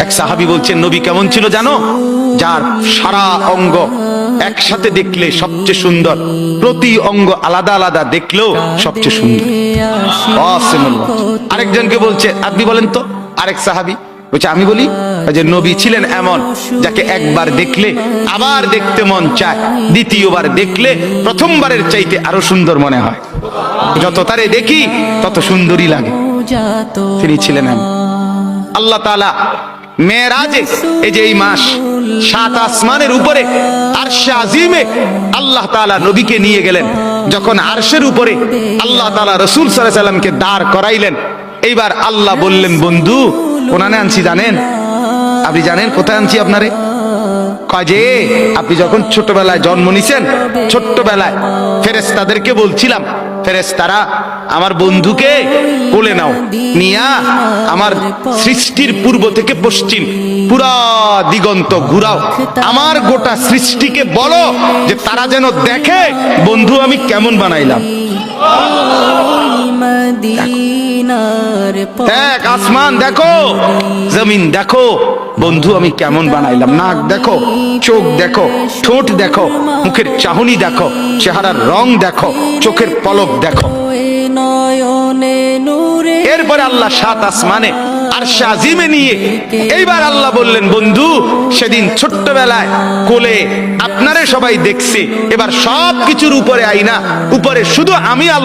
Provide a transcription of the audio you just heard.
এক সাহাবী বলছেন নবী কেমন ছিল জানো, যার সারা অঙ্গ একসাথে দেখলে সবচেয়ে সুন্দর, প্রতি অঙ্গ আলাদা আলাদা দেখলেও সবচেয়ে সুন্দর। আরেকজনকে বলছে আপনি বলেন তো, আরেক সাহাবী বলছে আমি বলি যে নবী ছিলেন এমন যাকে একবার দেখলে আবার দেখতে মন চায়, দ্বিতীয়বার দেখলে প্রথমবারের চাইতে আরো সুন্দর মনে হয়, যত তারে দেখি তত সুন্দরই লাগে। তিনি ছিলেন এমন। আল্লাহ তাআলা মেরাজে, এই যে এই মাস, 7 আসমানের উপরে আরশে আজিমে আল্লাহ তাআলা নবীকে নিয়ে গেলেন। যখন আরশের উপরে আল্লাহ তাআলা রাসূল সাল্লাল্লাহু আলাইহি সাল্লামকে দাঁড় করাইলেন, এইবার আল্লাহ বললেন বন্ধু কোনানে আনছি জানেন? আপনি জানেন কোথায় আনছি আপনারে? কাজে আপনি যখন ছোটবেলায় জন্ম নিছেন, ছোট্টবেলায় ফেরেশতাদেরকে বলছিলাম, ফেরেশতারা আমার বন্ধুকে কোলে নাও, নিয়া আমার সৃষ্টির পূর্ব থেকে পশ্চিম পুরা দিগন্ত ঘুরাও, আমার গোটা সৃষ্টিকে বলো যে তারা যেন দেখে বন্ধু আমি কেমন বানাইলাম। দেখ আসমান দেখো, জমিন দেখো, বন্ধু আমি কেমন বানাইলাম। নাক দেখো, চোখ দেখো, ঠোঁট দেখো, মুখের চাহনি দেখো, চেহারার রং দেখো, চোখের পলক দেখো। এরপরে আল্লাহ 7 আসমানে আরশে আজিমে নিয়ে এইবার আল্লাহ বললেন বন্ধু সেদিন ছোট্টবেলায় কোলে আপনারে সবাই দেখছে, এবার সব কিছুর উপরে আইনা, উপরে শুধু আমি আল্লাহ